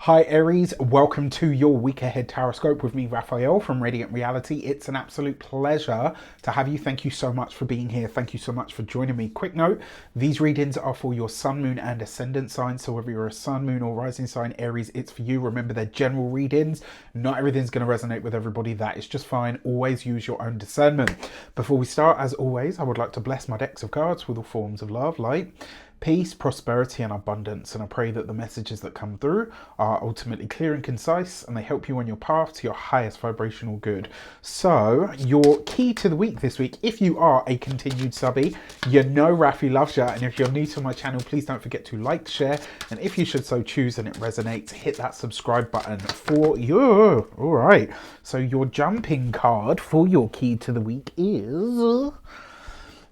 Hi Aries, welcome to your week ahead Taroscope with me, Raphael from Reydiant Reality. It's an absolute pleasure to have you. Thank you so much for being here. Thank you so much for joining me. Quick note, these readings are for your sun, moon and ascendant signs. So whether you're a sun, moon or rising sign Aries, it's for you. Remember, they're general readings. Not everything's going to resonate with everybody. That is just fine. Always use your own discernment. Before we start, as always, I would like to bless my decks of cards with all forms of love, light, peace, prosperity and abundance, and I pray that the messages that come through are ultimately clear and concise and they help you on your path to your highest vibrational good. So your key to the week this week, if you are a continued subby, you know Rafi loves you, and if you're new to my channel, please don't forget to like, share, and if you should so choose and it resonates, hit that subscribe button for you. All right, so your jumping card for your key to the week is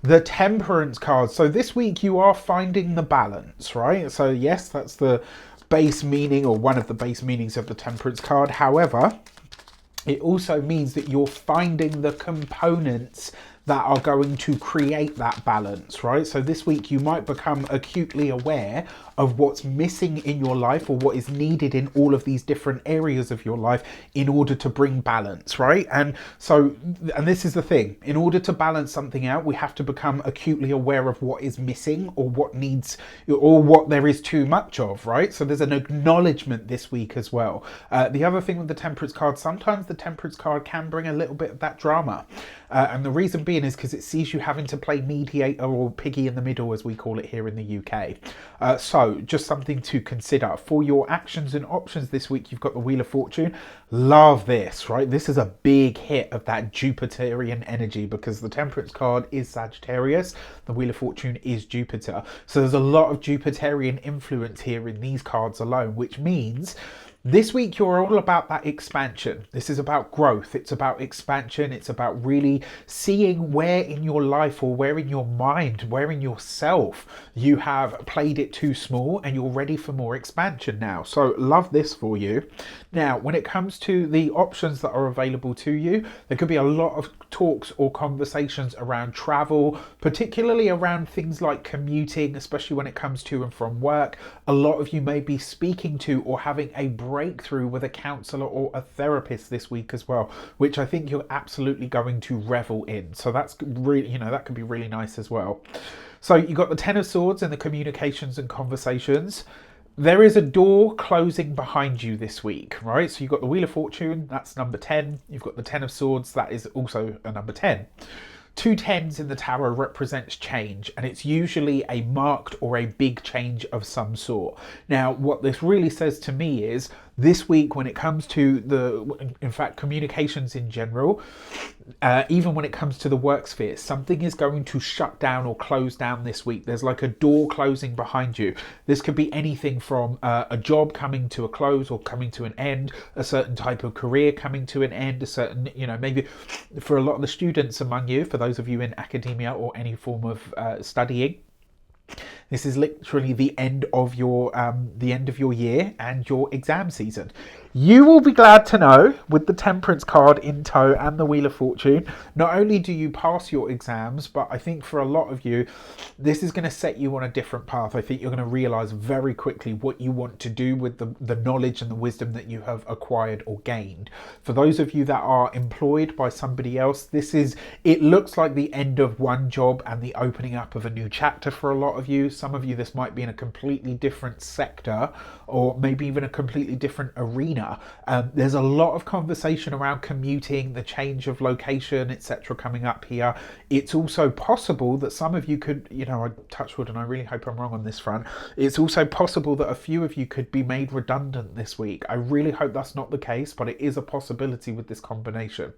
the Temperance card. So this week you are finding the balance, right? So yes, that's the base meaning, or one of the base meanings of the Temperance card. However, it also means that you're finding the components that are going to create that balance, right? So this week you might become acutely aware of what's missing in your life, or what is needed in all of these different areas of your life in order to bring balance, right? And so, and this is the thing, in order to balance something out, we have to become acutely aware of what is missing, or what needs, or what there is too much of, right? So there's an acknowledgement this week as well. The other thing with the Temperance card, sometimes the Temperance card can bring a little bit of that drama. And the reason being is because it sees you having to play mediator, or piggy in the middle as we call it here in the UK. So just something to consider. For your actions and options this week, you've got the Wheel of Fortune. Love this, right? This is a big hit of that Jupiterian energy, because the Temperance card is Sagittarius, the Wheel of Fortune is Jupiter. So there's a lot of Jupiterian influence here in these cards alone, which means this week you're all about that expansion. This is about growth. It's about expansion. It's about really seeing where in your life, or where in your mind, where in yourself you have played it too small, and you're ready for more expansion now. So love this for you. Now, when it comes to the options that are available to you, there could be a lot of talks or conversations around travel, particularly around things like commuting, especially when it comes to and from work. A lot of you may be speaking to or having a breakthrough with a counselor or a therapist this week as well, which I think you're absolutely going to revel in. So that's really, that could be really nice as well. So you got the Ten of Swords in the communications and conversations. There is a door closing behind you this week, right? So you've got the Wheel of Fortune, that's number 10. You've got the Ten of Swords, that is also a number 10. Two tens in the tarot represents change, and it's usually a marked or a big change of some sort. Now, what this really says to me is, this week when it comes to in fact, communications in general, even when it comes to the work sphere, something is going to shut down or close down this week. There's like a door closing behind you. This could be anything from a job coming to a close or coming to an end, a certain type of career coming to an end, a certain, maybe for a lot of the students among you, for those of you in academia or any form of studying, this is literally the end of your year and your exam season. You will be glad to know, with the Temperance card in tow and the Wheel of Fortune, not only do you pass your exams, but I think for a lot of you, this is going to set you on a different path. I think you're going to realize very quickly what you want to do with the knowledge and the wisdom that you have acquired or gained. For those of you that are employed by somebody else, it looks like the end of one job and the opening up of a new chapter for a lot of you. Some of you, this might be in a completely different sector, or maybe even a completely different arena. There's a lot of conversation around commuting, the change of location, etc. coming up here. It's also possible that some of you could, I touch wood and I really hope I'm wrong on this front. It's also possible that a few of you could be made redundant this week. I really hope that's not the case, but it is a possibility with this combination.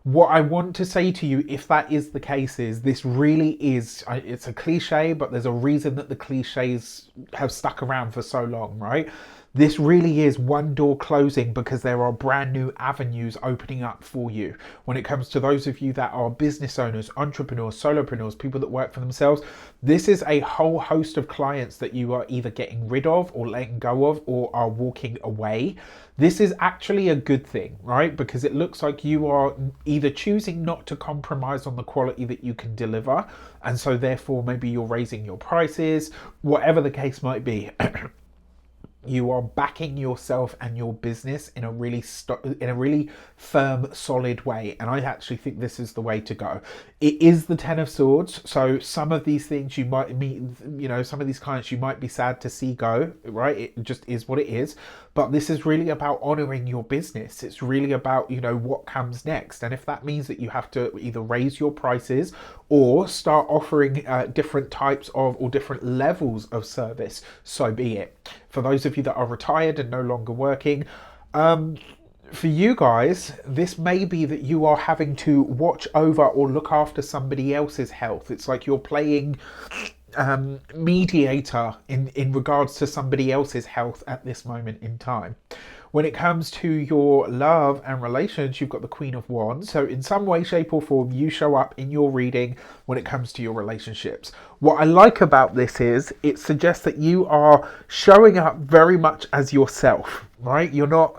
What I want to say to you, if that is the case, is this really is, it's a cliche, but there's a reason that the cliches have stuck around for so long, right? This really is one door closing because there are brand new avenues opening up for you. When it comes to those of you that are business owners, entrepreneurs, solopreneurs, people that work for themselves, this is a whole host of clients that you are either getting rid of or letting go of or are walking away. This is actually a good thing, right? Because it looks like you are either choosing not to compromise on the quality that you can deliver, and so therefore maybe you're raising your prices, whatever the case might be. You are backing yourself and your business in a really firm, solid way, and I actually think this is the way to go. It is the Ten of Swords, so some of these things you might meet, some of these clients you might be sad to see go, right? It just is what it is. But this is really about honoring your business. It's really about, what comes next, and if that means that you have to either raise your prices or start offering different types of or different levels of service, so be it. For those of you that are retired and no longer working, for you guys, this may be that you are having to watch over or look after somebody else's health. It's like you're playing mediator in regards to somebody else's health at this moment in time. When it comes to your love and relations, you've got the Queen of Wands. So in some way, shape or form, you show up in your reading when it comes to your relationships. What I like about this is it suggests that you are showing up very much as yourself, right? You're not,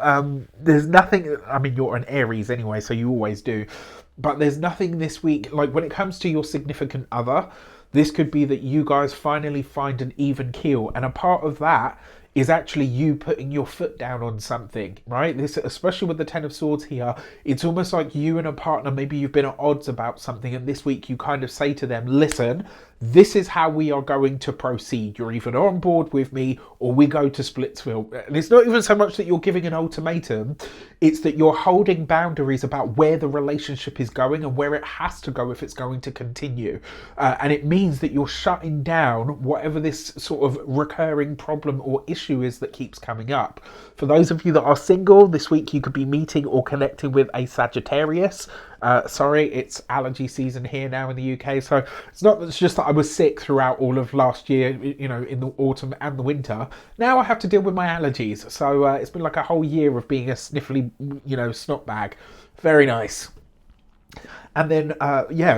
there's nothing, I mean, you're an Aries anyway, so you always do. But there's nothing this week, like when it comes to your significant other, this could be that you guys finally find an even keel. And a part of that is actually you putting your foot down on something, right? This, especially with the Ten of Swords here, it's almost like you and a partner, maybe you've been at odds about something, and this week you kind of say to them, listen, this is how we are going to proceed. You're either on board with me or we go to Splitsville. And it's not even so much that you're giving an ultimatum, it's that you're holding boundaries about where the relationship is going and where it has to go if it's going to continue. And it means that you're shutting down whatever this sort of recurring problem or issue is that keeps coming up. For those of you that are single, this week you could be meeting or connecting with a Sagittarius. Sorry, it's allergy season here now in the UK, so it's just that I was sick throughout all of last year, in the autumn and the winter. Now I have to deal with my allergies, so it's been like a whole year of being a sniffly, snot bag. Very nice. And then,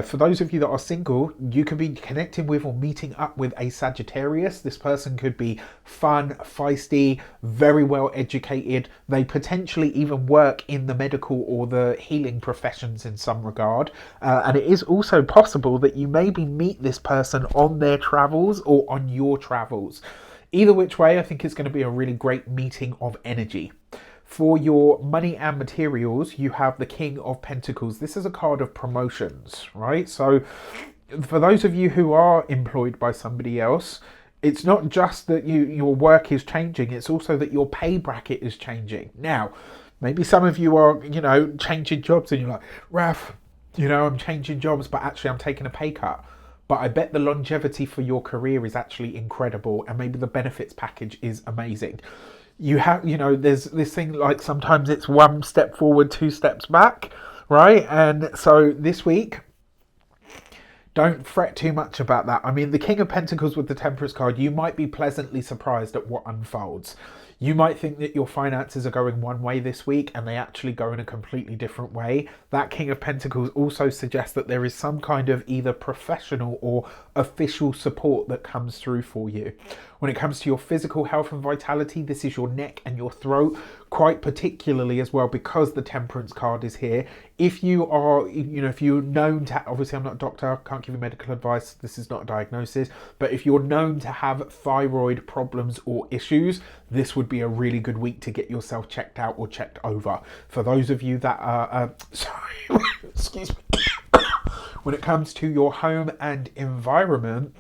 for those of you that are single, you could be connecting with or meeting up with a Sagittarius. This person could be fun, feisty, very well educated. They potentially even work in the medical or the healing professions in some regard. And it is also possible that you maybe meet this person on their travels or on your travels. Either which way, I think it's going to be a really great meeting of energy. For your money and materials, you have the King of Pentacles. This is a card of promotions, right? So for those of you who are employed by somebody else, it's not just that your work is changing, it's also that your pay bracket is changing. Now, maybe some of you are, changing jobs and you're like, Raf, I'm changing jobs, but actually I'm taking a pay cut. But I bet the longevity for your career is actually incredible, and maybe the benefits package is amazing. You have, there's this thing like sometimes it's one step forward, two steps back, right? And so this week, don't fret too much about that. I mean, the King of Pentacles with the Temperance card, you might be pleasantly surprised at what unfolds. You might think that your finances are going one way this week and they actually go in a completely different way. That King of Pentacles also suggests that there is some kind of either professional or official support that comes through for you. When it comes to your physical health and vitality, this is your neck and your throat, quite particularly as well, because the Temperance card is here. If you are, if you're known to, obviously I'm not a doctor, can't give you medical advice, this is not a diagnosis, but if you're known to have thyroid problems or issues, this would be a really good week to get yourself checked out or checked over. For those of you that are, sorry, excuse me, when it comes to your home and environment,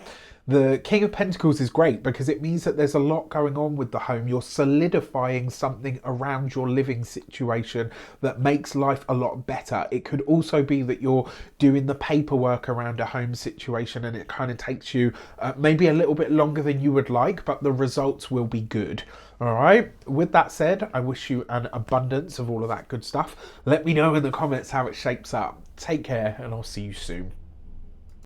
the King of Pentacles is great because it means that there's a lot going on with the home. You're solidifying something around your living situation that makes life a lot better. It could also be that you're doing the paperwork around a home situation and it kind of takes you maybe a little bit longer than you would like, but the results will be good. All right. With that said, I wish you an abundance of all of that good stuff. Let me know in the comments how it shapes up. Take care and I'll see you soon.